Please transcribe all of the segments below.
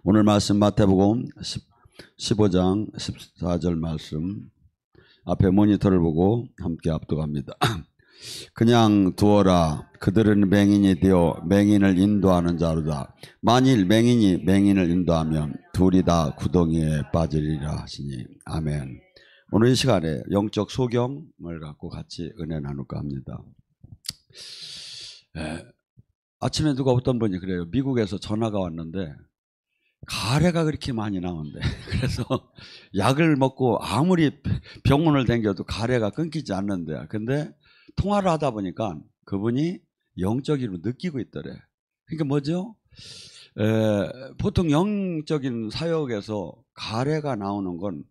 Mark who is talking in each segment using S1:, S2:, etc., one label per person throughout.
S1: 오늘 말씀 마태복음 15장 14절 말씀 앞에 모니터를 보고 함께 압독합니다. 그냥 두어라. 그들은 맹인이 되어 맹인을 인도하는 자로다. 만일 맹인이 맹인을 인도하면 둘이 다 구덩이에 빠지리라 하시니. 아멘. 오늘 이 시간에 영적 소경을 갖고 같이 은혜 나눌까 합니다. 아침에 누가 어떤 분이 그래요. 미국에서 전화가 왔는데 가래가 그렇게 많이 나온대. 그래서 약을 먹고 아무리 병원을 다녀도 가래가 끊기지 않는데, 근데 통화를 하다 보니까 그분이 영적으로 느끼고 있더래. 그러니까 뭐죠? 보통 영적인 사역에서 가래가 나오는 건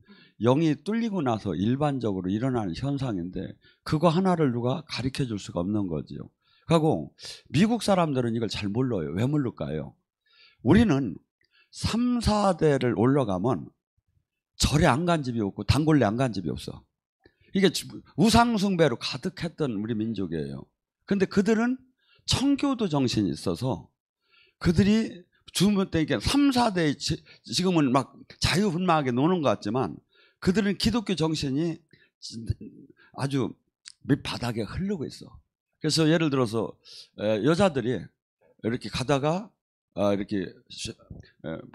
S1: 영이 뚫리고 나서 일반적으로 일어나는 현상인데, 그거 하나를 누가 가르쳐 줄 수가 없는 거죠. 하고 미국 사람들은 이걸 잘 몰라요. 왜 모를까요? 우리는 3, 4대를 올라가면 절에 안 간 집이 없고 단골레 안 간 집이 없어. 이게 우상숭배로 가득했던 우리 민족이에요. 근데 그들은 청교도 정신이 있어서 그들이 주문 때 3, 4대 지금은 막 자유분방하게 노는 것 같지만 그들은 기독교 정신이 아주 밑바닥에 흐르고 있어. 그래서 예를 들어서 여자들이 이렇게 가다가 이렇게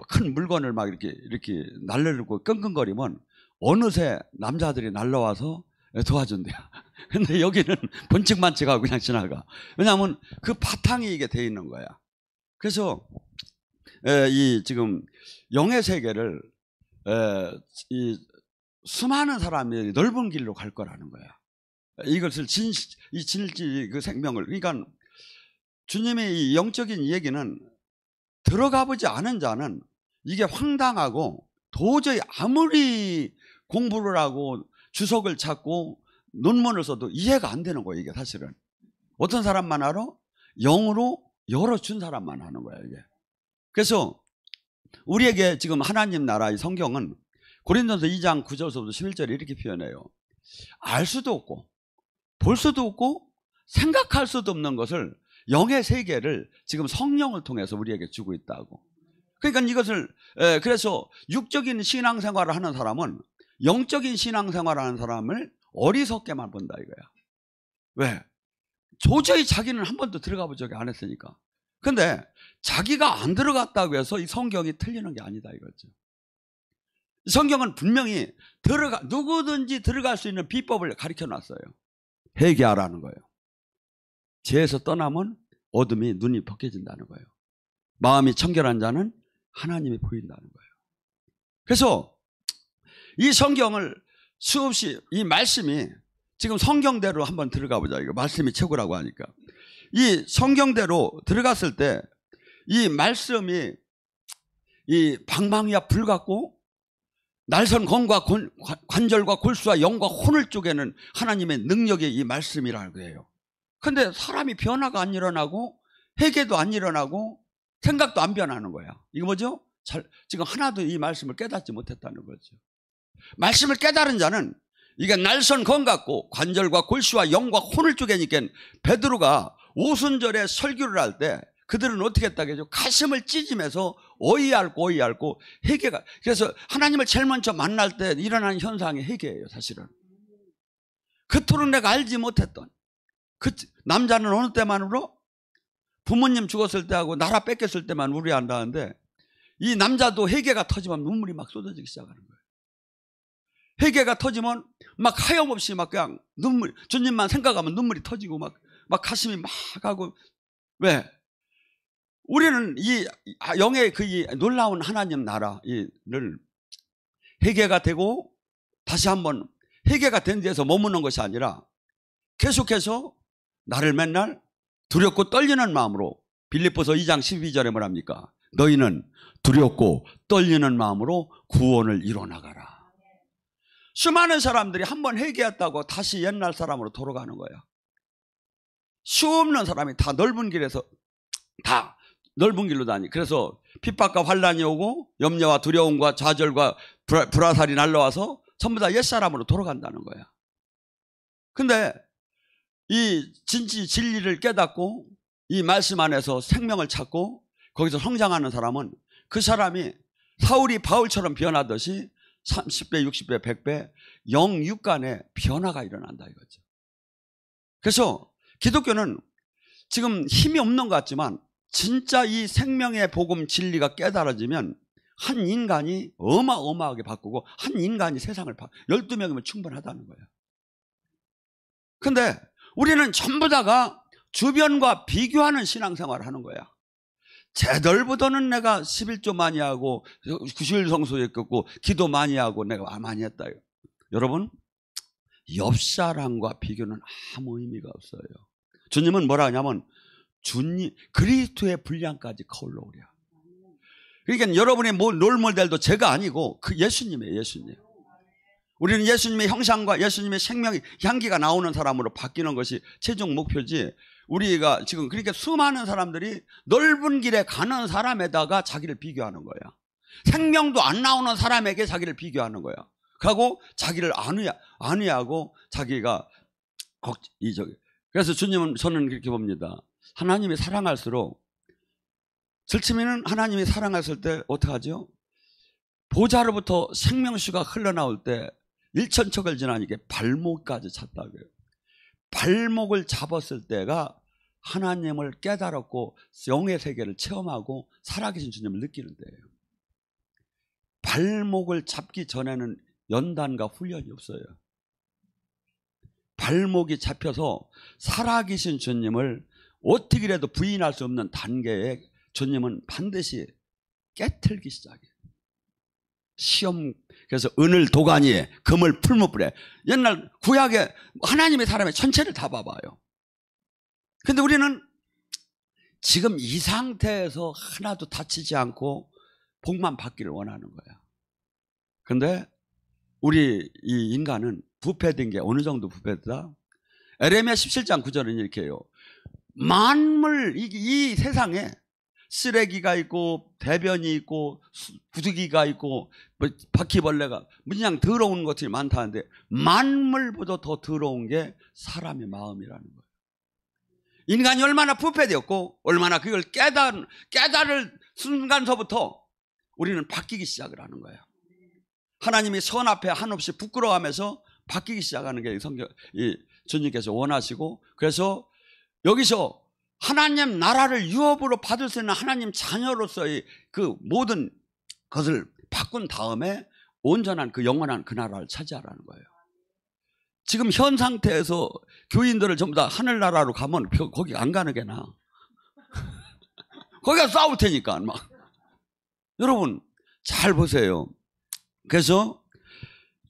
S1: 큰 물건을 막 이렇게 날르고 끙끙거리면 어느새 남자들이 날라와서 도와준대요. 근데 여기는 번칙만칙하고 그냥 지나가. 왜냐하면 그 바탕이 이게 돼 있는 거야. 그래서 이 지금 영의 세계를 이 수많은 사람이 넓은 길로 갈 거라는 거야. 이것을 진실 그 생명을, 그러니까 주님의 이 영적인 얘기는 들어가 보지 않은 자는 이게 황당하고 도저히 아무리 공부를 하고 주석을 찾고 논문을 써도 이해가 안 되는 거예요. 이게 사실은 어떤 사람만 알아? 영으로 열어준 사람만 하는 거예요. 이게. 그래서 우리에게 지금 하나님 나라의 성경은 고린도서 2장 9절부터 11절에 이렇게 표현해요. 알 수도 없고 볼 수도 없고 생각할 수도 없는 것을, 영의 세계를 지금 성령을 통해서 우리에게 주고 있다고. 그러니까 이것을 그래서 육적인 신앙생활을 하는 사람은 영적인 신앙생활을 하는 사람을 어리석게만 본다 이거야. 왜? 도저히 자기는 한 번도 들어가 본 적이 안 했으니까. 근데 자기가 안 들어갔다고 해서 이 성경이 틀리는 게 아니다 이거죠. 성경은 분명히 누구든지 들어갈 수 있는 비법을 가르쳐 놨어요. 회개하라는 거예요. 죄에서 떠나면 어둠이 눈이 벗겨진다는 거예요. 마음이 청결한 자는 하나님이 보인다는 거예요. 그래서 이 성경을 수없이, 이 말씀이 지금 성경대로 한번 들어가 보자. 이거 말씀이 최고라고 하니까. 이 성경대로 들어갔을 때 이 말씀이 이 방망이와 불 같고 날선 검과 관절과 골수와 영과 혼을 쪼개는 하나님의 능력의 이 말씀이라는 거예요. 근데 사람이 변화가 안 일어나고 회개도 안 일어나고 생각도 안 변하는 거야. 이거 뭐죠? 지금 하나도 이 말씀을 깨닫지 못했다는 거죠. 말씀을 깨달은 자는 이게 날선 검 같고 관절과 골수와 영과 혼을 쪼개니까 베드로가 오순절에 설교를 할 때 그들은 어떻게 했다겠죠? 가슴을 찢으면서 어이없고 회개가. 그래서 하나님을 제일 먼저 만날 때 일어나는 현상이 회개예요. 사실은 그토록 내가 알지 못했던 그 남자는 어느 때만 울어? 부모님 죽었을 때하고 나라 뺏겼을 때만 울어야 한다는데, 이 남자도 회개가 터지면 눈물이 막 쏟아지기 시작하는 거예요. 회개가 터지면 막 하염없이 막 그냥 주님만 생각하면 눈물이 터지고 막 가슴이 막 하고. 왜? 우리는 이 영의 그 놀라운 하나님 나라를 회개가 되고 다시 한번 회개가 된 데서 머무는 것이 아니라 계속해서 나를 맨날 두렵고 떨리는 마음으로, 빌립보서 2장 12절에 뭐랍니까? 너희는 두렵고 떨리는 마음으로 구원을 이뤄나가라. 수많은 사람들이 한번 회개했다고 다시 옛날 사람으로 돌아가는 거야. 수없는 사람이 다 넓은 길에서 다 넓은 길로 다니. 그래서 핍박과 환란이 오고 염려와 두려움과 좌절과 불화살이 날라와서 전부 다 옛사람으로 돌아간다는 거야. 근데 이 진리를 깨닫고 이 말씀 안에서 생명을 찾고 거기서 성장하는 사람은 그 사람이 사울이 바울처럼 변하듯이 30배, 60배, 100배 영육간에 변화가 일어난다 이거죠. 그래서 기독교는 지금 힘이 없는 것 같지만 진짜 이 생명의 복음 진리가 깨달아지면 한 인간이 어마어마하게 바꾸고 한 인간이 세상을 12명이면 충분하다는 거예요. 근데 우리는 전부 다가 주변과 비교하는 신앙생활을 하는 거야. 쟤들보다는 내가 11조 많이 하고 90일 성수했고 기도 많이 하고 내가 많이 했다. 여러분, 옆 사람과 비교는 아무 의미가 없어요. 주님은 뭐라 하냐면 주님 그리스도의 분량까지 거울러오랴. 그러니까 여러분의 롤모델도 제가 아니고 그 예수님이에요. 예수님. 우리는 예수님의 형상과 예수님의 생명의 향기가 나오는 사람으로 바뀌는 것이 최종 목표지. 우리가 지금 그러니까 수많은 사람들이 넓은 길에 가는 사람에다가 자기를 비교하는 거야. 생명도 안 나오는 사람에게 자기를 비교하는 거야. 그리고 자기를 안위하고 자기가 그래서 주님은 저는 그렇게 봅니다. 하나님이 사랑할수록 절치면은 하나님이 사랑했을 때 어떻게 하죠? 보좌로부터 생명수가 흘러나올 때 일천척을 지나니까 발목까지 찼다고요. 발목을 잡았을 때가 하나님을 깨달았고 영의 세계를 체험하고 살아계신 주님을 느끼는 때예요. 발목을 잡기 전에는 연단과 훈련이 없어요. 발목이 잡혀서 살아계신 주님을 어떻게라도 부인할 수 없는 단계에 주님은 반드시 깨틀기 시작해요. 시험, 그래서 은을 도가니에 금을 풀무불에. 옛날 구약에 하나님의 사람의 전체를 다 봐봐요. 근데 우리는 지금 이 상태에서 하나도 다치지 않고 복만 받기를 원하는 거야. 근데 우리 이 인간은 부패된 게 어느 정도 부패다? 에레미야 17장 9절은 이렇게 해요. 만물, 이 세상에 쓰레기가 있고 대변이 있고 구두기가 있고 바퀴벌레가 그냥 더러운 것들이 많다는데 만물보다 더 더러운 게 사람의 마음이라는 거예요. 인간이 얼마나 부패되었고 얼마나 그걸 깨달을 순간서부터 우리는 바뀌기 시작을 하는 거예요. 하나님이 선 앞에 한없이 부끄러워하면서 바뀌기 시작하는 게 주님께서 원하시고, 그래서 여기서 하나님 나라를 유업으로 받을 수 있는 하나님 자녀로서의 그 모든 것을 바꾼 다음에 온전한 그 영원한 그 나라를 차지하라는 거예요. 지금 현 상태에서 교인들을 전부 다 하늘나라로 가면 거기 안 가는 게 나아. 거기가 싸울 테니까 막. 여러분 잘 보세요. 그래서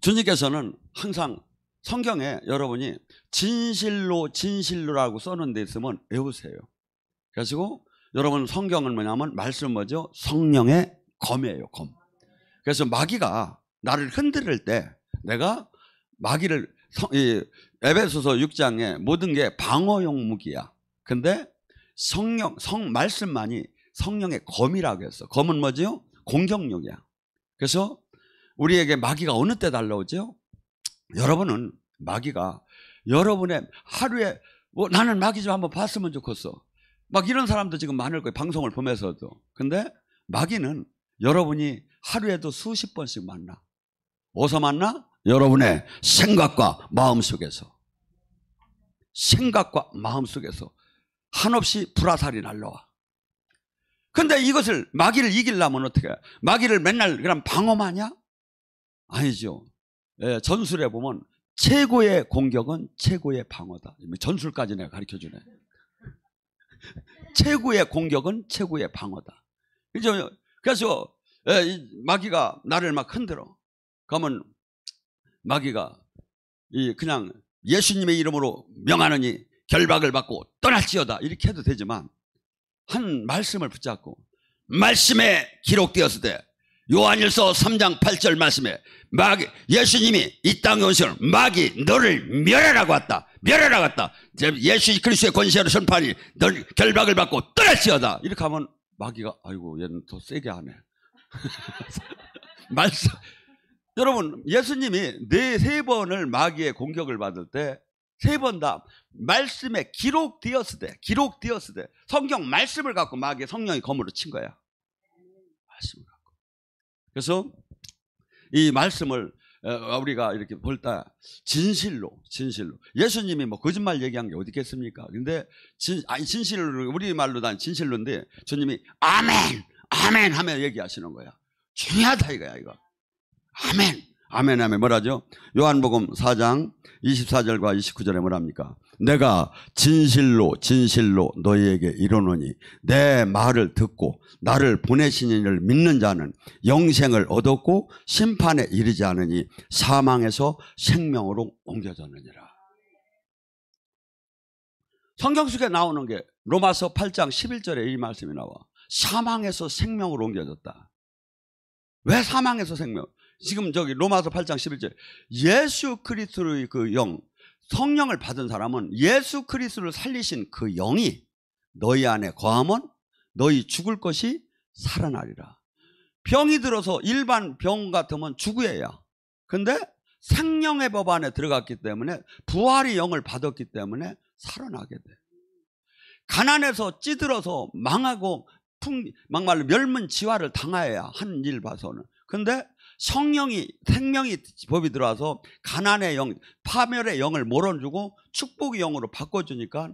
S1: 주님께서는 항상 성경에 여러분이 진실로라고 써놓은 데 있으면 외우세요. 그래서 여러분 성경은 뭐냐면 말씀 뭐죠? 성령의 검이에요. 검. 그래서 마귀가 나를 흔들 때 내가 마귀를 에베소서 6장에 모든 게 방어용 무기야. 근데 말씀만이 성령의 검이라고 했어. 검은 뭐죠? 공격력이야. 그래서 우리에게 마귀가 어느 때 달라오죠? 여러분은 마귀가 여러분의 하루에 나는 마귀 좀 한번 봤으면 좋겠어. 막 이런 사람도 지금 많을 거예요. 방송을 보면서도. 근데 마귀는 여러분이 하루에도 수십 번씩 만나. 어디서 만나? 여러분의 생각과 마음 속에서. 생각과 마음 속에서 한없이 불화살이 날라와. 근데 이것을 마귀를 이기려면 어떻게 해? 마귀를 맨날 그냥 방어하냐? 아니죠. 예, 전술에 보면 최고의 공격은 최고의 방어다. 전술까지 내가 가르쳐주네. 최고의 공격은 최고의 방어다. 그래서 마귀가 나를 막 흔들어. 그러면 마귀가 그냥 예수님의 이름으로 명하느니 결박을 받고 떠날지어다 이렇게 해도 되지만 한 말씀을 붙잡고 말씀에 기록되었을 때 요한일서 3장 8절 말씀에 예수님이 이 땅에 오시면 마귀 너를 멸하라고 왔다. 멸하라고 왔다. 예수 그리스도의 권세로 선포하니 널 결박을 받고 떠날지어다. 이렇게 하면 마귀가 아이고 얘는 더 세게 하네. 말씀 여러분 예수님이 3번을 마귀의 공격을 받을 때 3번 다 말씀에 기록되었을 때 성경 말씀을 갖고 마귀의 성령이 검으로 친 거야. 말씀을 갖고. 그래서 이 말씀을 우리가 이렇게 볼 때 진실로 예수님이 뭐 거짓말 얘기한 게 어디 있겠습니까? 근데 진실로 우리말로 난 진실로인데 주님이 아멘 아멘 하며 얘기하시는 거야. 중요하다 이거야 이거. 아멘 아멘 하면 뭐라죠? 요한복음 4장 24절과 29절에 뭐랍니까? 내가 진실로 너희에게 이르노니 내 말을 듣고 나를 보내신 이를 믿는 자는 영생을 얻었고 심판에 이르지 않으니 사망에서 생명으로 옮겨졌느니라. 성경 속에 나오는 게 로마서 8장 11절에 이 말씀이 나와. 사망에서 생명으로 옮겨졌다. 왜 사망에서 생명? 지금 저기 로마서 8장 11절 예수 그리스도의 그 영 성령을 받은 사람은 예수 그리스도를 살리신 그 영이 너희 안에 거하면 너희 죽을 것이 살아나리라. 병이 들어서 일반 병 같으면 죽어야. 근데 생명의 법 안에 들어갔기 때문에 부활의 영을 받았기 때문에 살아나게 돼. 가난해서 찌들어서 망하고 막말로 멸문지화를 당해야 한 일 봐서는. 근데 성령이 생명이 법이 들어와서 가난의 영, 파멸의 영을 몰아주고 축복의 영으로 바꿔주니까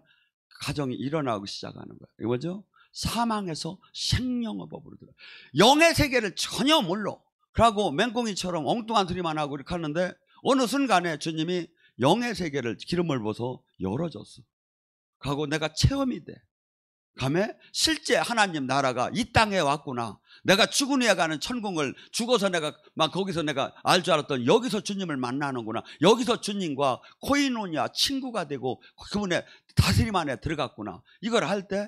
S1: 가정이 일어나기 시작하는 거예요. 이거 뭐죠? 사망에서 생명의 법으로 들어. 영의 세계를 전혀 몰라. 그러고 맹꽁이처럼 엉뚱한 소리만 하고 이렇게 하는데 어느 순간에 주님이 영의 세계를 기름을 부어서 열어줬어. 그러고 내가 체험이 돼. 감에 실제 하나님 나라가 이 땅에 왔구나. 내가 죽은 후에 가는 천국을 죽어서 내가 막 거기서 내가 알 줄 알았던 여기서 주님을 만나는구나. 여기서 주님과 코이노니아 친구가 되고 그분의 다스림 안에 들어갔구나. 이걸 할 때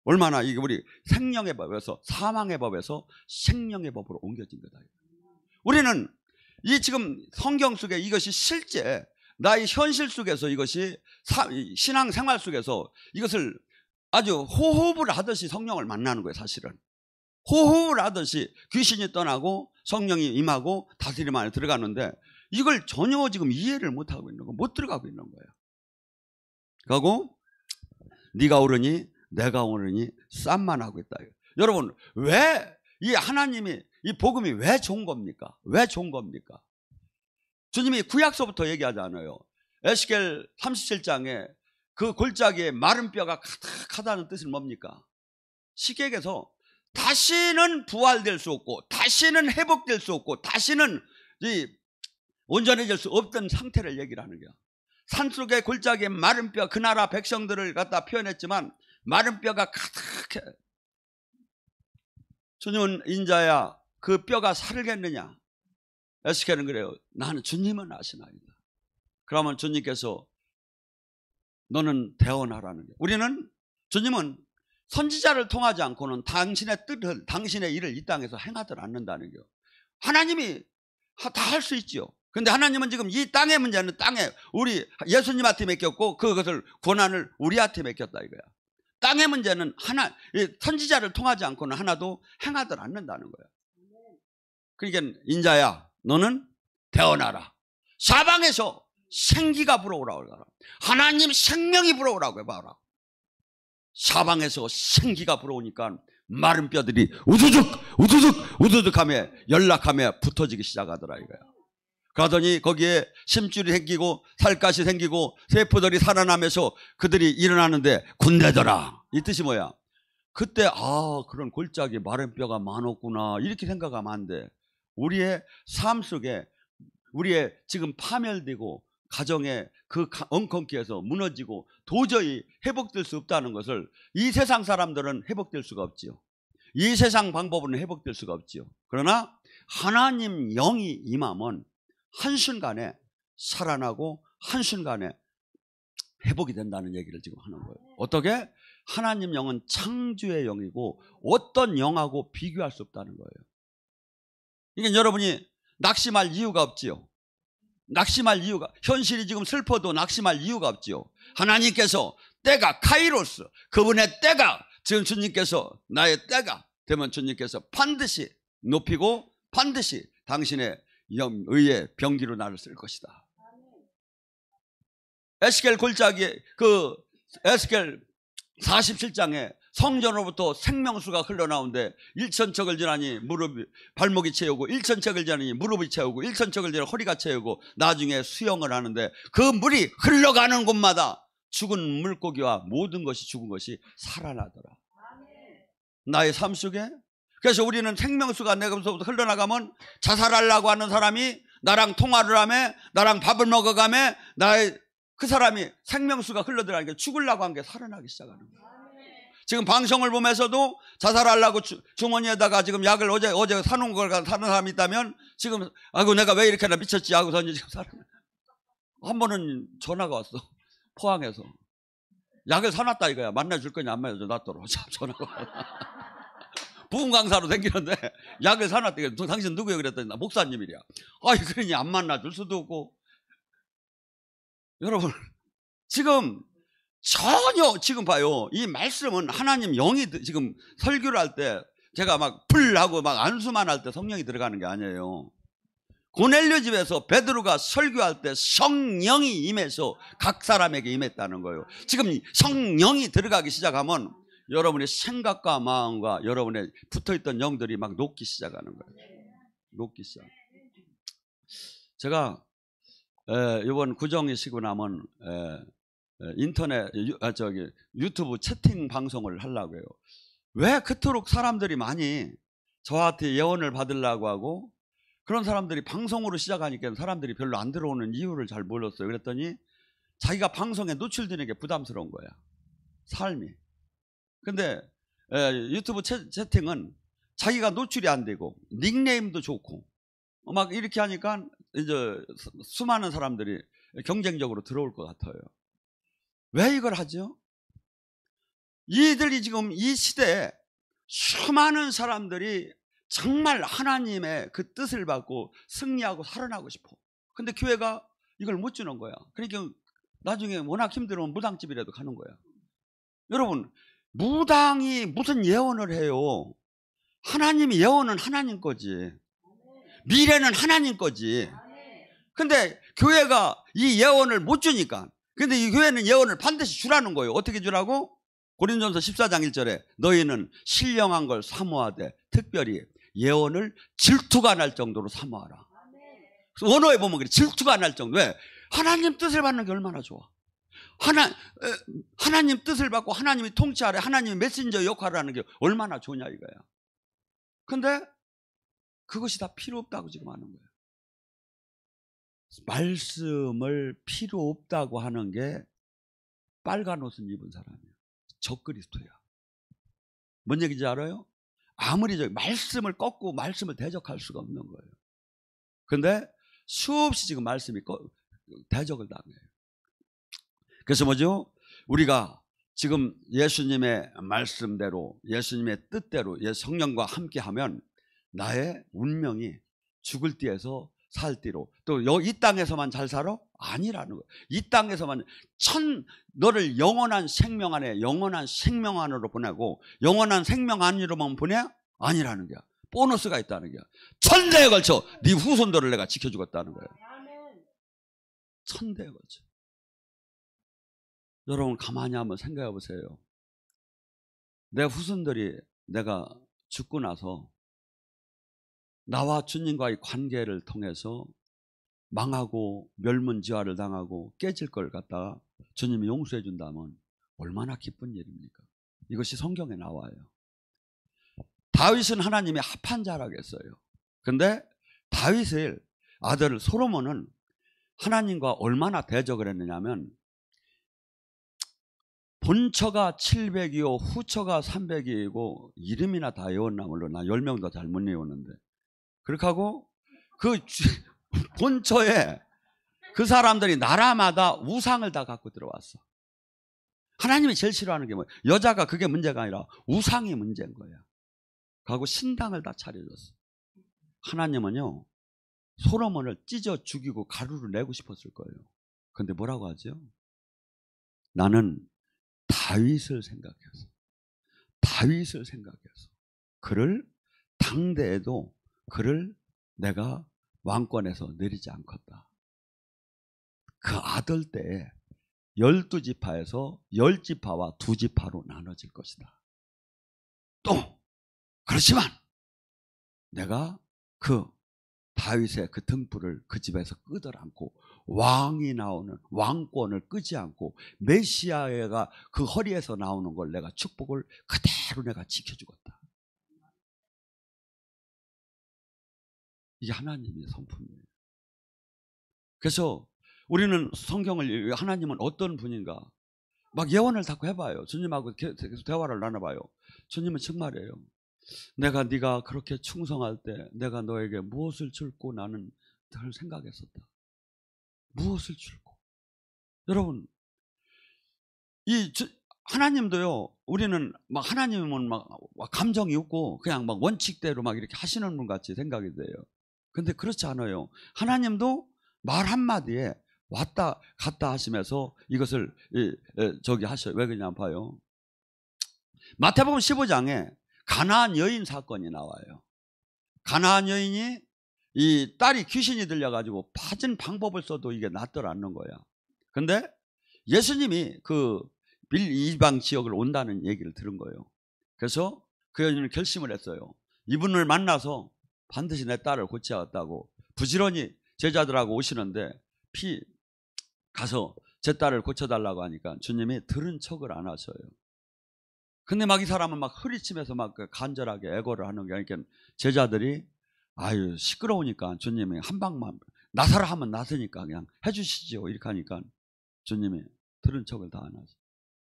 S1: 얼마나 이게 우리 생명의 법에서 사망의 법에서 생명의 법으로 옮겨진 거다. 우리는 이 지금 성경 속에 이것이 실제 나의 현실 속에서 이것이 신앙 생활 속에서 이것을 아주 호흡을 하듯이 성령을 만나는 거예요. 사실은 호흡을 하듯이 귀신이 떠나고 성령이 임하고 다스림 안에 들어가는데 이걸 전혀 지금 이해를 못하고 있는 거예요. 못 들어가고 있는 거예요. 그리고 네가 오르니 내가 오르니 쌈만 하고 있다. 여러분 왜 이 하나님이 이 복음이 왜 좋은 겁니까? 왜 좋은 겁니까? 주님이 구약서부터 얘기하잖아요. 에스겔 37장에 그 골짜기에 마른 뼈가 가득하다는 뜻은 뭡니까? 시객에서 다시는 부활될 수 없고 다시는 회복될 수 없고 다시는 온전해질 수 없던 상태를 얘기를 하는 거야. 산속의 골짜기에 마른 뼈, 그 나라 백성들을 갖다 표현했지만 마른 뼈가 가득해. 주님은 인자야 그 뼈가 살겠느냐? 에스겔은 그래요. 나는 주님은 아시나이다. 그러면 주님께서 너는 대언하라는 거예요. 우리는 주님은 선지자를 통하지 않고는 당신의 뜻을 당신의 일을 이 땅에서 행하들 않는다는 거예요. 하나님이 다 할 수 있죠. 그런데 하나님은 지금 이 땅의 문제는 땅에 우리 예수님한테 맡겼고 그것을 권한을 우리한테 맡겼다 이거야. 땅의 문제는 선지자를 통하지 않고는 하나도 행하들 않는다는 거야. 그러니까 인자야 너는 대언하라. 사방에서 생기가 불어오라고. 하나님 생명이 불어오라고 해봐라. 사방에서 생기가 불어오니까 마른 뼈들이 우두둑 하며 연락하며 붙어지기 시작하더라 이거야. 그러더니 거기에 심줄이 생기고 살갗이 생기고 세포들이 살아나면서 그들이 일어나는데 군대더라. 이 뜻이 뭐야? 그때 그런 골짜기 마른 뼈가 많았구나 이렇게 생각하면 안 돼. 우리의 삶 속에 우리의 지금 파멸되고 가정의 그 엉겅퀴에서 무너지고 도저히 회복될 수 없다는 것을 이 세상 사람들은 회복될 수가 없지요. 이 세상 방법은 회복될 수가 없지요. 그러나 하나님 영이 임하면 한순간에 살아나고 한순간에 회복이 된다는 얘기를 지금 하는 거예요. 어떻게? 하나님 영은 창조의 영이고 어떤 영하고 비교할 수 없다는 거예요. 이게 여러분이 낙심할 이유가 없지요. 낙심할 이유가, 현실이 지금 슬퍼도 낙심할 이유가 없지요. 하나님께서 때가 카이로스, 그분의 때가 지금 주님께서 나의 때가 되면 주님께서 반드시 높이고 반드시 당신의 의의 병기로 나를 쓸 것이다. 에스겔 골짜기에 그 에스겔 47장에 성전으로부터 생명수가 흘러나오는데 1천척을 지나니 발목이 채우고 1천척을 지나니 무릎이 채우고 1천척을 지나 허리가 채우고 나중에 수영을 하는데 그 물이 흘러가는 곳마다 죽은 물고기와 모든 것이 죽은 것이 살아나더라. 나의 삶 속에. 그래서 우리는 생명수가 내가부터 흘러나가면 자살하려고 하는 사람이 나랑 통화를 하며 나랑 밥을 먹어가며 나의 그 사람이 생명수가 흘러들어가니까 죽으려고 한 게 살아나기 시작하는 거예요. 지금 방송을 보면서도 자살하려고 주머니에다가 지금 약을 어제 사놓은 걸 사는 사람이 있다면 지금 아이고 내가 왜 이렇게나 미쳤지 하고서 지금 살아나. 한 번은 전화가 왔어. 포항에서. 약을 사놨다 이거야. 만나줄 거냐 안 만나줘 놔둬라. 전화가 왔어. 부흥 강사로 댕기는데 약을 사놨다. 당신 누구예요? 그랬더니 나 목사님이랴. 아이 그러니 안 만나줄 수도 없고. 여러분 지금 전혀 지금 봐요. 이 말씀은 하나님 영이 지금 설교를 할 때 제가 막 풀하고 막 안수만 할 때 성령이 들어가는 게 아니에요. 고넬료 집에서 베드로가 설교할 때 성령이 임해서 각 사람에게 임했다는 거예요. 지금 성령이 들어가기 시작하면 여러분의 생각과 마음과 여러분의 붙어있던 영들이 막 녹기 시작하는 거예요. 녹기 시작. 제가 이번 구정이 쉬고 나면 인터넷 유튜브 채팅 방송을 하려고 해요. 왜 그토록 사람들이 많이 저한테 예언을 받으려고 하고 그런 사람들이 방송으로 시작하니까 사람들이 별로 안 들어오는 이유를 잘 몰랐어요. 그랬더니 자기가 방송에 노출되는 게 부담스러운 거야. 삶이. 근데 유튜브 채팅은 자기가 노출이 안 되고 닉네임도 좋고 막 이렇게 하니까 이제 수많은 사람들이 경쟁적으로 들어올 것 같아요. 왜 이걸 하죠? 이들이 지금 이 시대에 수많은 사람들이 정말 하나님의 그 뜻을 받고 승리하고 살아나고 싶어. 근데 교회가 이걸 못 주는 거야. 그러니까 나중에 워낙 힘들면 무당집이라도 가는 거야. 여러분 무당이 무슨 예언을 해요? 하나님이 예언은 하나님 거지. 미래는 하나님 거지. 근데 교회가 이 예언을 못 주니까. 근데 이 교회는 예언을 반드시 주라는 거예요. 어떻게 주라고? 고린도전서 14장 1절에 너희는 신령한 걸 사모하되 특별히 예언을 질투가 날 정도로 사모하라. 원어에 보면 그래. 질투가 날 정도. 왜? 하나님 뜻을 받는 게 얼마나 좋아. 하나님 뜻을 받고 하나님이 통치하래. 하나님이 메신저 역할을 하는 게 얼마나 좋냐 이거야. 근데 그것이 다 필요 없다고 지금 하는 거예요. 말씀을 필요 없다고 하는 게 빨간 옷을 입은 사람이에요. 적그리스도야. 뭔 얘기인지 알아요? 아무리 말씀을 꺾고 말씀을 대적할 수가 없는 거예요. 그런데 수없이 지금 말씀이 대적을 당해요. 그래서 뭐죠? 우리가 지금 예수님의 말씀대로 예수님의 뜻대로 성령과 함께하면 나의 운명이 죽을 띠에서 살 띠로 또 이 땅에서만 잘 살아? 아니라는 거예요. 이 땅에서만 너를 영원한 생명 안에 영원한 생명 안으로 보내고 영원한 생명 안으로만 보내? 아니라는 거야. 보너스가 있다는 거야. 천대에 걸쳐 네 후손들을 내가 지켜주겠다는 거예요. 천대에 걸쳐. 여러분 가만히 한번 생각해 보세요. 내 후손들이 내가 죽고 나서 나와 주님과의 관계를 통해서 망하고 멸문지화를 당하고 깨질 걸 갖다가 주님이 용서해 준다면 얼마나 기쁜 일입니까? 이것이 성경에 나와요. 다윗은 하나님의 합한 자라겠어요. 그런데 다윗의 아들 솔로몬은 하나님과 얼마나 대적을 했느냐면 본처가 700이요 후처가 300이고 이름이나 다 외웠나 물론 나 10명도 잘 못 외웠는데 그렇게 하고 그 본처에 그 사람들이 나라마다 우상을 다 갖고 들어왔어. 하나님이 제일 싫어하는 게 뭐예요? 여자가 그게 문제가 아니라 우상이 문제인 거야. 하고 신당을 다 차려줬어. 하나님은요 솔로몬을 찢어 죽이고 가루를 내고 싶었을 거예요. 그런데 뭐라고 하죠? 나는 다윗을 생각해서 그를 당대에도 그를 내가 왕권에서 내리지 않겠다. 그 아들 때에 12지파에서 10지파와 2지파로 나눠질 것이다. 또 그렇지만 내가 그 다윗의 그 등불을 그 집에서 끄더라고 왕이 나오는 왕권을 끄지 않고 메시아가 그 허리에서 나오는 걸 내가 축복을 그대로 내가 지켜주겠다. 이게 하나님의 성품이에요. 그래서 우리는 성경을 하나님은 어떤 분인가 막 예언을 자꾸 해봐요. 주님하고 계속 대화를 나눠봐요. 주님은 정말이에요. 네가 그렇게 충성할 때 내가 너에게 무엇을 줄고 나는 늘 생각했었다. 무엇을 줄고. 여러분 하나님도요. 우리는 막 하나님은 막 감정이 없고 그냥 막 원칙대로 막 이렇게 하시는 분 같이 생각이 돼요. 근데 그렇지 않아요. 하나님도 말 한마디에 왔다 갔다 하시면서 이것을 저기 하셔요. 왜 그러냐 봐요. 마태복음 15장에 가나안 여인 사건이 나와요. 가나안 여인이 이 딸이 귀신이 들려가지고 빠진 방법을 써도 이게 낫더라는 거야. 근데 예수님이 그 이방 지역을 온다는 얘기를 들은 거예요. 그래서 그 여인은 결심을 했어요. 이분을 만나서 반드시 내 딸을 고쳐야겠다고 부지런히 제자들하고 오시는데 가서 제 딸을 고쳐달라고 하니까 주님이 들은 척을 안 하셔요. 근데 막 이 사람은 막 흐리치면서 막 간절하게 애고를 하는 게 그러니까 제자들이 아유 시끄러우니까 주님이 한 방만 나서라 하면 나서니까 그냥 해주시죠 이렇게 하니까 주님이 들은 척을 다 안 하죠.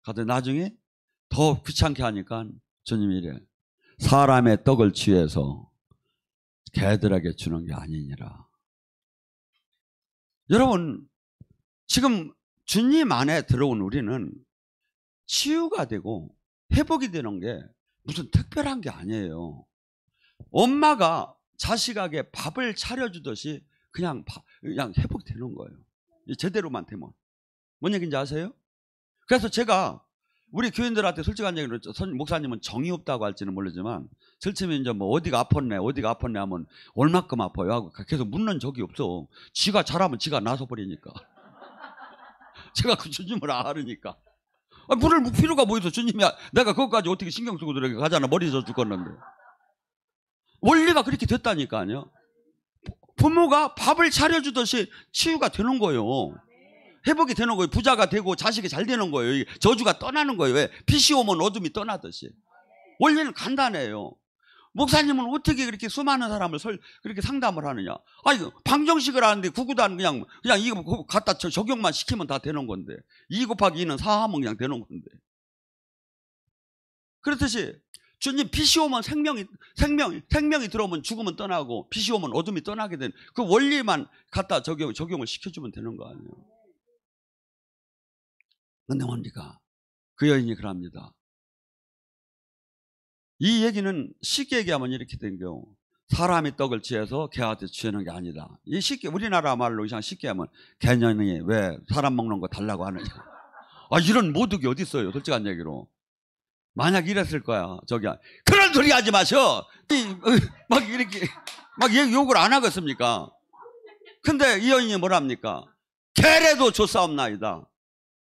S1: 근데 나중에 더 귀찮게 하니까 주님이 이래 사람의 떡을 취해서 개들에게 주는 게 아니니라. 여러분 지금 주님 안에 들어온 우리는 치유가 되고 회복이 되는 게 무슨 특별한 게 아니에요. 엄마가 자식에게 밥을 차려주듯이 그냥 회복되는 거예요. 제대로만 되면. 뭔 얘기인지 아세요? 그래서 제가 우리 교인들한테 솔직한 얘기를 목사님은 정이 없다고 할지는 모르지만 절치면 이제 뭐 어디가 아팠네 하면 얼마큼 아파요 하고 계속 묻는 적이 없어. 지가 잘하면 지가 나서버리니까. 제가 그 주님을 알으니까. 물을 묵 필요가 뭐 있어. 주님이 내가 그것까지 어떻게 신경 쓰고 들어가 가잖아. 머리 져 죽겠는데. 원리가 그렇게 됐다니까요. 부모가 밥을 차려주듯이 치유가 되는 거예요. 회복이 되는 거예요. 부자가 되고 자식이 잘 되는 거예요. 저주가 떠나는 거예요. 왜? 빛이 오면 어둠이 떠나듯이. 원리는 간단해요. 목사님은 어떻게 그렇게 수많은 사람을 그렇게 상담을 하느냐? 아니 방정식을 하는데 구구단 그냥 이거 갖다 적용만 시키면 다 되는 건데 2 곱하기 2는 4 하면 그냥 되는 건데. 그렇듯이 주님 빛이 오면 생명이 들어오면 죽음은 떠나고 빛이 오면 어둠이 떠나게 된 그 원리만 갖다 적용을 시켜주면 되는 거 아니에요. 근데 뭡니까? 그 여인이 그럽니다. 이 얘기는 쉽게 얘기하면 이렇게 된 경우 사람이 떡을 취해서 개한테 취하는 게 아니다. 이 쉽게 우리나라 말로 그냥 쉽게 하면 개년이 왜 사람 먹는 거 달라고 하느냐. 이런 모독이 어디 있어요? 솔직한 얘기로. 만약 이랬을 거야. 그런 소리 하지 마셔. 막 이렇게 막 욕을 안 하겠습니까? 근데 이 여인이 뭐랍니까? 개라도 줬사옵나이다.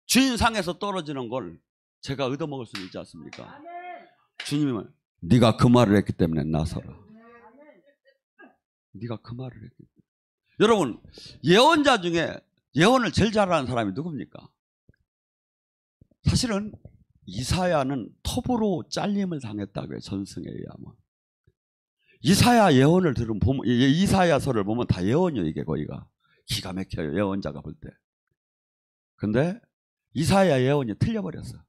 S1: 주인상에서 떨어지는 걸 제가 얻어먹을 수는 있지 않습니까? 주님은 네가 그 말을 했기 때문에 나서라. 네가 그 말을 했기 때문에. 여러분 예언자 중에 예언을 제일 잘하는 사람이 누굽니까? 사실은 이사야는 톱으로 잘림을 당했다고요. 전승에 의하면. 이사야 예언을 보면 이사야서를 보면 다 예언이에요. 이게 거기가 기가 막혀요. 예언자가 볼 때. 근데 이사야 예언이 틀려버렸어.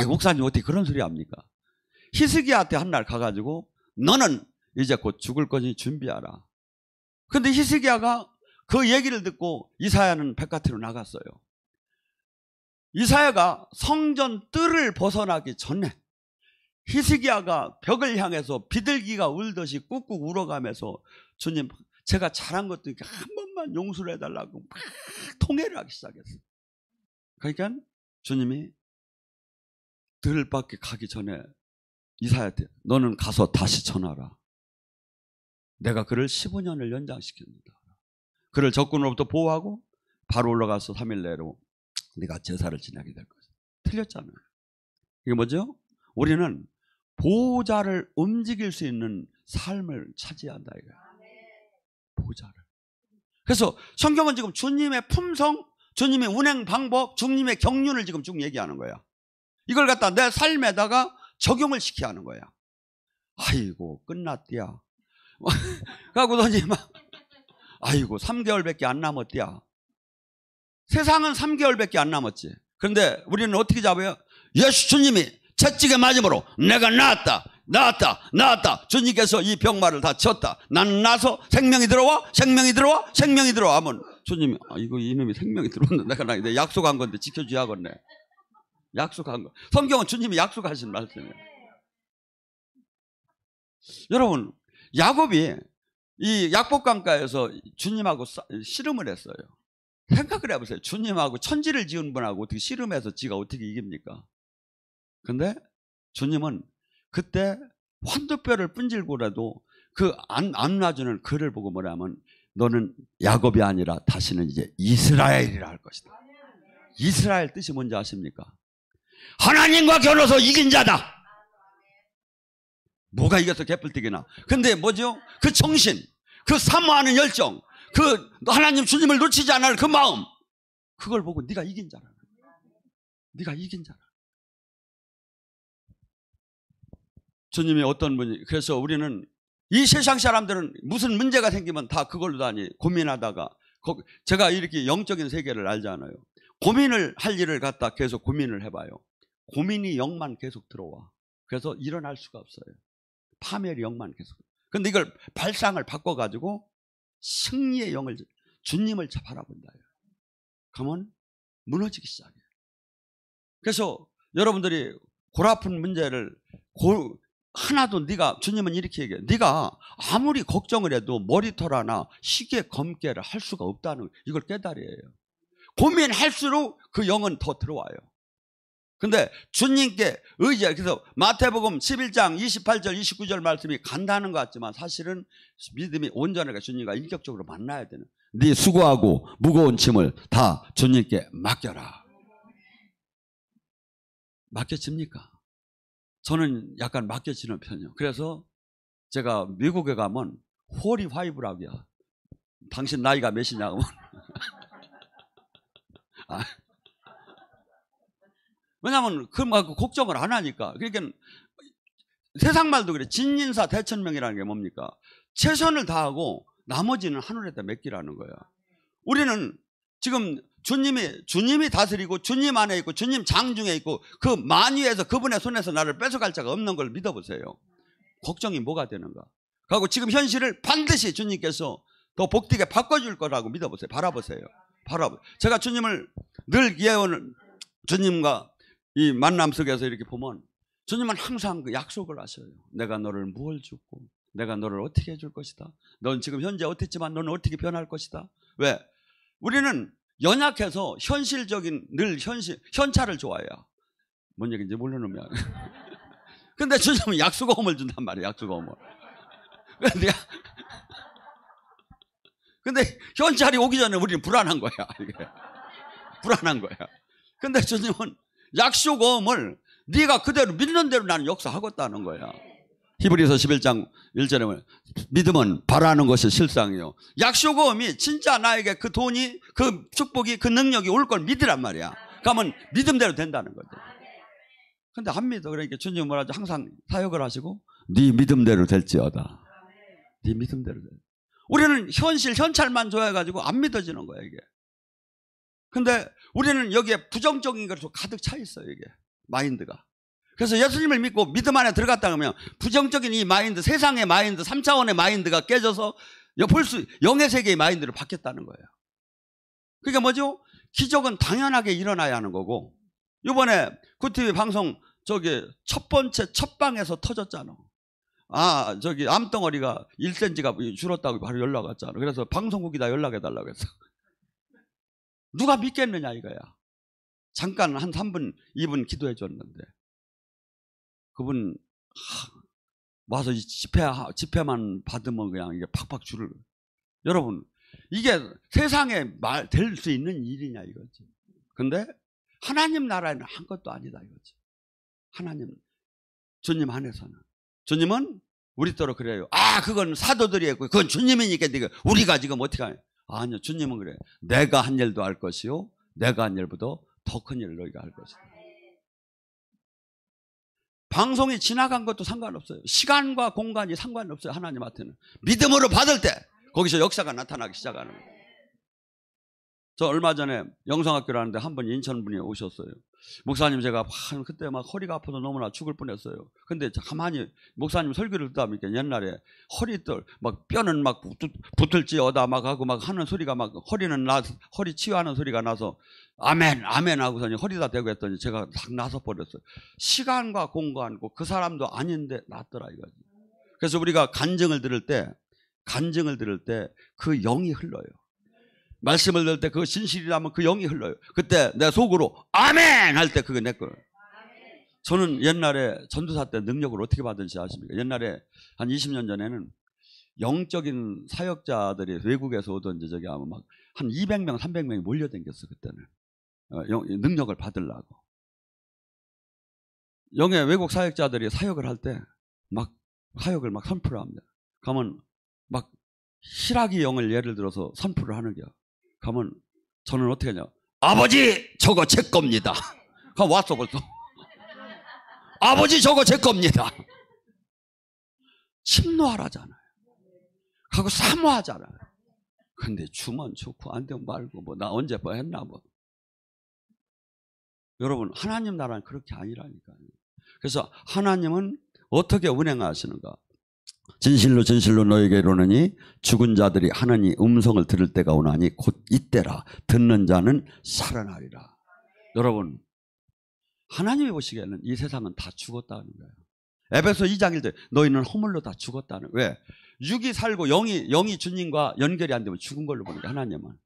S1: 목사님 어떻게 그런 소리 합니까? 히스기야한테 한 날 가가지고 너는 이제 곧 죽을 거니 준비하라. 근데 히스기야가 그 얘기를 듣고 이사야는 바깥으로 나갔어요. 이사야가 성전 뜰을 벗어나기 전에 히스기야가 벽을 향해서 비둘기가 울듯이 꾹꾹 울어가면서 주님 제가 잘한 것도 있으니까 한 번만 용서를 해달라고 막 통회를 하기 시작했어요. 그러니까 주님이 뜰 밖에 가기 전에 이사야한테 너는 가서 다시 전하라. 내가 그를 15년을 연장시킵니다. 그를 적군으로부터 보호하고 바로 올라가서 3일 내로 네가 제사를 지내게 될 것이다. 틀렸잖아요. 이게 뭐죠? 우리는 보호자를 움직일 수 있는 삶을 차지한다 이거야. 보호자를. 그래서 성경은 지금 주님의 품성, 주님의 운행 방법, 주님의 경륜을 지금 쭉 얘기하는 거야. 이걸 갖다 내 삶에다가 적용을 시켜야 하는 거야. 아이고 끝났디야. 그러고더니 막 아이고 3개월밖에 안 남았디야. 세상은 3개월밖에 안 남았지. 그런데 우리는 어떻게 잡아요? 예수 주님이 채찍에 맞음으로 내가 나았다. 주님께서 이 병마를 다 쳤다. 나는 나서 생명이 들어와 하면 주님이 이거 이놈이 생명이 들어왔는데 내가 약속한 건데 지켜줘야겠네. 약속한 거. 성경은 주님이 약속하신 말씀이에요. 여러분, 야곱이 이 약복강가에서 주님하고 씨름을 했어요. 생각을 해보세요. 주님하고 천지를 지은 분하고 어떻게 씨름해서 지가 어떻게 이깁니까? 근데 주님은 그때 환두뼈를 뿜질고라도 그 안 놔주는 그를 보고 뭐라면 너는 야곱이 아니라 다시는 이제 이스라엘이라 할 것이다. 이스라엘 뜻이 뭔지 아십니까? 하나님과 겨뤄서 이긴 자다. 뭐가 이겨서 개뿔뛰기나. 근데 뭐죠? 그 정신, 그 사모하는 열정, 그 하나님 주님을 놓치지 않을 그 마음, 그걸 보고 네가 이긴 자라. 네가 이긴 자라. 주님이 어떤 분이, 그래서 우리는 이 세상 사람들은 무슨 문제가 생기면 다 그걸로 다니 고민하다가, 제가 이렇게 영적인 세계를 알잖아요. 고민을 할 일을 갖다 계속 고민을 해봐요. 고민이 영만 계속 들어와. 그래서 일어날 수가 없어요. 파멸이 영만 계속. 근데 이걸 발상을 바꿔가지고 승리의 영을, 주님을 바라본다. 그러면 무너지기 시작해요. 그래서 여러분들이 골아픈 문제를 하나도 네가, 주님은 이렇게 얘기해요. 네가 아무리 걱정을 해도 머리털 하나 시계 검게를 할 수가 없다는 이걸 깨달아야 해요. 고민할수록 그 영은 더 들어와요. 근데 주님께 의지해. 그래서 마태복음 11장 28절 29절 말씀이 간단한 것 같지만 사실은 믿음이 온전하게 주님과 인격적으로 만나야 되는, 네 수고하고 무거운 짐을 다 주님께 맡겨라. 맡겨집니까? 저는 약간 맡겨지는 편이에요. 그래서 제가 미국에 가면 호리화이브라고요. 당신 나이가 몇이냐고. 왜냐하면 그만큼 걱정을 안 하니까. 그러니까 세상 말도 그래. 진인사 대천명이라는 게 뭡니까? 최선을 다하고 나머지는 하늘에다 맡기라는 거야. 우리는 지금 주님이 다스리고 주님 안에 있고 주님 장중에 있고 그 만유에서 그분의 손에서 나를 뺏어갈 자가 없는 걸 믿어보세요. 걱정이 뭐가 되는가? 그리고 지금 현실을 반드시 주님께서 더 복되게 바꿔줄 거라고 믿어보세요. 바라보세요. 제가 주님을 늘 예언을, 주님과 이 만남 속에서 이렇게 보면 주님은 항상 그 약속을 하셔요. 내가 너를 무엇을 주고 내가 너를 어떻게 해줄 것이다. 넌 지금 현재 어땠지만 너는 어떻게 변할 것이다. 왜? 우리는 연약해서 현실적인 늘 현찰을 좋아해요. 뭔 얘기인지 모르는. 근데 주님은 약수고음을 준단 말이에요. 약수고음을. 근데 현찰이 오기 전에 우리는 불안한 거야. 이게. 불안한 거야. 근데 주님은 약수고음을 네가 그대로 믿는 대로 나는 역사하겠다는 거야. 히브리서 11장 1절에 믿음은 바라는 것이 실상이요. 약수고음이 진짜 나에게 그 돈이, 그 축복이, 그 능력이 올 걸 믿으란 말이야. 그러면 믿음대로 된다는 거죠. 근데 안 믿어. 그러니까 주님은 뭐라죠? 항상 사역을 하시고 네 믿음대로 될지어다. 네 믿음대로 될. 우리는 현찰만 좋아해가지고 안 믿어지는 거야 이게. 근데 우리는 여기에 부정적인 것으로 가득 차 있어요 이게. 마인드가. 그래서 예수님을 믿고 믿음 안에 들어갔다 그러면 부정적인 이 마인드, 세상의 마인드, 3차원의 마인드가 깨져서 영의 세계의 마인드로 바뀌었다는 거예요. 그게 뭐죠? 기적은 당연하게 일어나야 하는 거고, 이번에 구TV 방송 첫 번째 첫 방에서 터졌잖아. 암덩어리가 1cm가 줄었다고 바로 연락 왔잖아. 그래서 방송국이다 연락해달라고 했어. 누가 믿겠느냐 이거야. 잠깐 한 3분 2분 기도해 줬는데 그분 와서 집회만 받으면 그냥 이게 팍팍 줄을. 여러분 이게 세상에 될 수 있는 일이냐 이거지. 근데 하나님 나라에는 한 것도 아니다 이거지. 하나님 주님 안에서는. 주님은 우리 때로 그래요. 아, 그건 사도들이 했고 그건 주님이니까 우리가 지금 어떻게 하냐. 아니요, 주님은 그래요. 내가 한 일도 할 것이요 내가 한 일보다 더 큰 일을 너희가 할 것이다. 방송이 지나간 것도 상관없어요. 시간과 공간이 상관없어요. 하나님한테는. 믿음으로 받을 때 거기서 역사가 나타나기 시작하는 거예요. 저 얼마 전에 영성학교를 하는데 한 번 인천분이 오셨어요. 목사님, 제가 그때 막 허리가 아파서 너무나 죽을 뻔했어요. 근데 가만히 목사님 설교를 듣다 보니까 옛날에 허리들 막 뼈는 막 붙을지 어다 막 하고 막 하는 소리가 막 허리 치유하는 소리가 나서 아멘 아멘 하고서 허리다 대고 했더니 제가 딱 나서 버렸어요. 시간과 공간고 그 사람도 아닌데 낫더라 이거지. 그래서 우리가 간증을 들을 때 그 영이 흘러요. 말씀을 들을 때 그 진실이라면 그 영이 흘러요. 그때 내 속으로 아멘 할 때 그게 내 거예요. 저는 옛날에 전도사 때 능력을 어떻게 받은지 아십니까? 옛날에 한 20년 전에는 영적인 사역자들이 외국에서 오던지 저기 아마 막 한 200명 300명이 몰려댕겼어. 그때는 능력을 받으려고. 영의 외국 사역자들이 사역을 할 때 막 사역을 막 선포를 합니다. 가면 막 희락의 영을 예를 들어서 선포를 하는 거야. 가면 저는 어떻게 하냐. 아버지 저거 제 겁니다. 그럼 왔어 벌써. 아버지 저거 제 겁니다. 침노하라잖아요. 하고 사모하잖아요. 근데 주면 좋고 안 되면 말고 뭐 나 언제 뭐 했나 뭐. 여러분 하나님 나라는 그렇게 아니라니까요. 그래서 하나님은 어떻게 운행하시는가. 진실로 진실로 너에게 이르노니 죽은 자들이 하나님 음성을 들을 때가 오나니 곧 이때라. 듣는 자는 살아나리라. 여러분 하나님이 보시기에는 이 세상은 다 죽었다는 거예요. 에베소 2장 1절 너희는 허물로 다 죽었다는. 왜? 육이 살고 영이 주님과 연결이 안 되면 죽은 걸로 보니까 하나님은.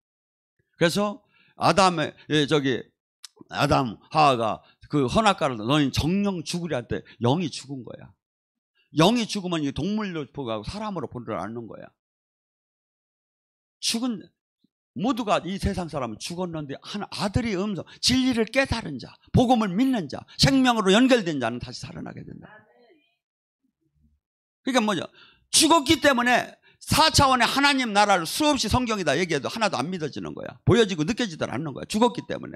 S1: 그래서 아담 하하가 그 헌악과를 너희는 정령 죽으려 할 때 영이 죽은 거야. 영이 죽으면 이 동물로 보고 사람으로 보를 않는 거야. 모두가 이 세상 사람은 죽었는데 한 아들의 음성, 진리를 깨달은 자, 복음을 믿는 자, 생명으로 연결된 자는 다시 살아나게 된다. 그러니까 뭐죠? 죽었기 때문에 4차원의 하나님 나라를 수없이 성경이다 얘기해도 하나도 안 믿어지는 거야. 보여지고 느껴지질 않는 거야. 죽었기 때문에.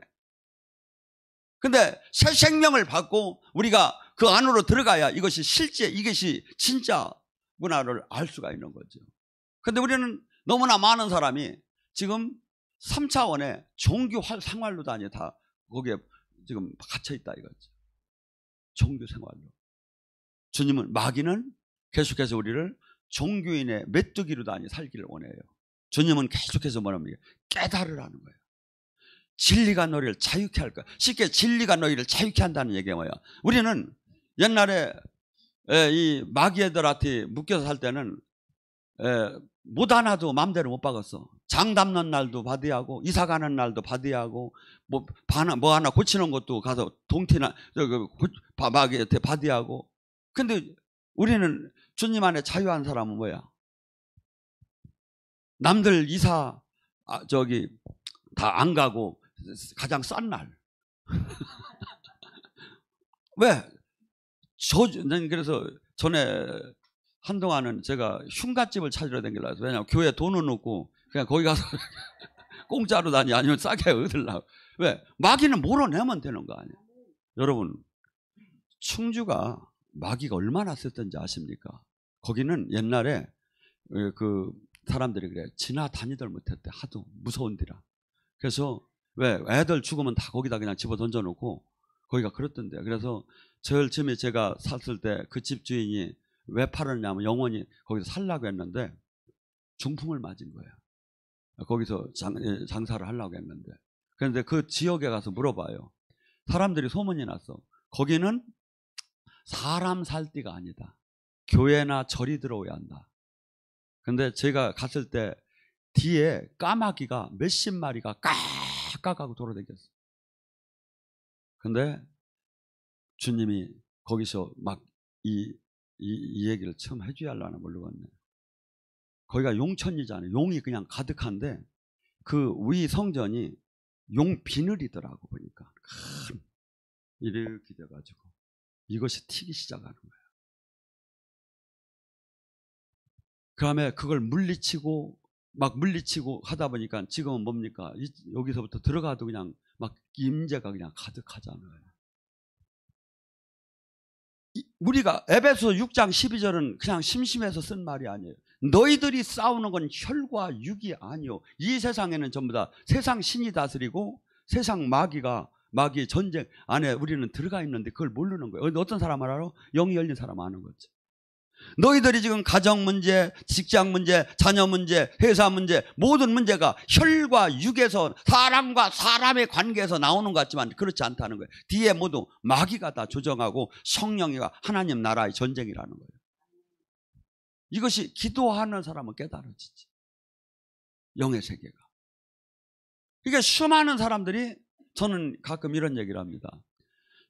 S1: 근데 새 생명을 받고 우리가 그 안으로 들어가야 이것이 진짜구나를 알 수가 있는 거죠. 근데 우리는 너무나 많은 사람이 지금 3차원의 종교 생활로 다니 다 거기에 지금 갇혀있다 이거죠. 종교 생활로. 주님은 마귀는 계속해서 우리를 종교인의 메뚜기로 다니 살기를 원해요. 주님은 계속해서 뭐랍니까? 깨달으라는 거예요. 진리가 너희를 자유케 할 거야. 쉽게 진리가 너희를 자유케 한다는 얘기가 뭐야? 우리는 옛날에 이 마귀애들한테 묶여서 살 때는 못 하나도 마음대로 못 박았어. 장 담는 날도 받아야 하고 이사 가는 날도 받아야 하고 뭐 하나 고치는 것도 가서 동티나 마귀한테 받아야 하고. 근데 우리는 주님 안에 자유한 사람은 뭐야? 남들 이사 다 안 가고 가장 싼 날. 왜? 난 그래서 전에 한동안은 제가 흉갓집을 찾으러 다니려고 했어요. 왜냐하면 교회에 돈은 없고 그냥 거기 가서 공짜로 다니 아니면 싸게 얻으려고. 왜? 마귀는 몰아내면 되는 거 아니에요. 여러분 충주가 마귀가 얼마나 셌던지 아십니까? 거기는 옛날에 그 사람들이 그래 지나다니들 못했대. 하도 무서운 데라. 그래서 왜 애들 죽으면 다 거기다 그냥 집어 던져놓고 거기가 그렇던데. 그래서 제일 처음에 제가 샀을 때 그 집 주인이 왜 팔았냐면 영원히 거기서 살라고 했는데 중풍을 맞은 거예요. 거기서 장사를 하려고 했는데. 그런데 그 지역에 가서 물어봐요. 사람들이 소문이 났어. 거기는 사람 살 데가 아니다. 교회나 절이 들어오야 한다. 근데 제가 갔을 때 뒤에 까마귀가 몇십 마리가 깍깍하고 돌아다녔어요. 근데 주님이 거기서 막 이 얘기를 처음 해줘야 하려나 모르겠네. 거기가 용천이잖아요. 용이 그냥 가득한데 그 위 성전이 용 비늘이더라고 보니까. 이렇게 돼가지고 이것이 튀기 시작하는 거예요. 그 다음에 그걸 물리치고 하다 보니까 지금은 뭡니까? 여기서부터 들어가도 그냥 막 임재가 그냥 가득하잖아요. 우리가 에베소 6장 12절은 그냥 심심해서 쓴 말이 아니에요. 너희들이 싸우는 건 혈과 육이 아니요. 이 세상에는 전부 다 세상 신이 다스리고 세상 마귀의 전쟁 안에 우리는 들어가 있는데 그걸 모르는 거예요. 어떤 사람 알아? 영이 열린 사람 아는 거지. 너희들이 지금 가정 문제, 직장 문제, 자녀 문제, 회사 문제, 모든 문제가 혈과 육에서 사람과 사람의 관계에서 나오는 것 같지만 그렇지 않다는 거예요. 뒤에 모두 마귀가 다 조정하고 성령이가 하나님 나라의 전쟁이라는 거예요. 이것이 기도하는 사람은 깨달아지지. 영의 세계가. 그러니까 수많은 사람들이 저는 가끔 이런 얘기를 합니다.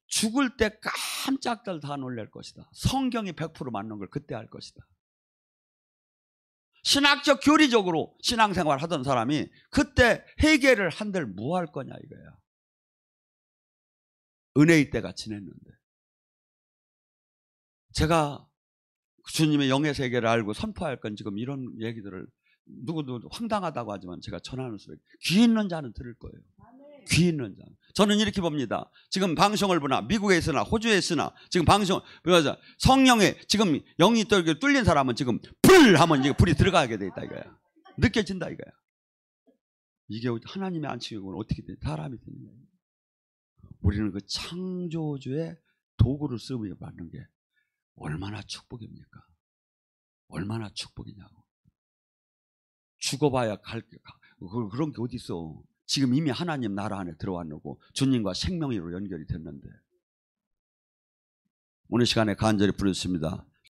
S1: 죽을 때 깜짝들 다 놀랄 것이다. 성경이 100% 맞는 걸 그때 할 것이다. 신학적 교리적으로 신앙생활 하던 사람이 그때 회개를 한들 뭐 할 거냐 이거야. 은혜의 때가 지냈는데. 제가 주님의 영의 세계를 알고 선포할 건 지금 이런 얘기들을 누구도 황당하다고 하지만 제가 전하는 소리 귀 있는 자는 들을 거예요. 귀 있는 자는. 저는 이렇게 봅니다. 지금 방송을 보나 미국에 있으나 호주에 있으나 지금 방송 성령에 지금 영이 뚫린 사람은 지금 불 하면 이게 불이 들어가게 돼 있다 이거야. 느껴진다 이거야. 이게 하나님의 안식일은 어떻게 돼? 사람이 되는 거야. 우리는 그 창조주의 도구를 쓰며 받는 게 얼마나 축복입니까? 얼마나 축복이냐고. 죽어봐야 그런 게 어디 있어. 지금 이미 하나님 나라 안에 들어왔고 주님과 생명으로 연결이 됐는데 오늘 시간에 간절히 부르셨습니다.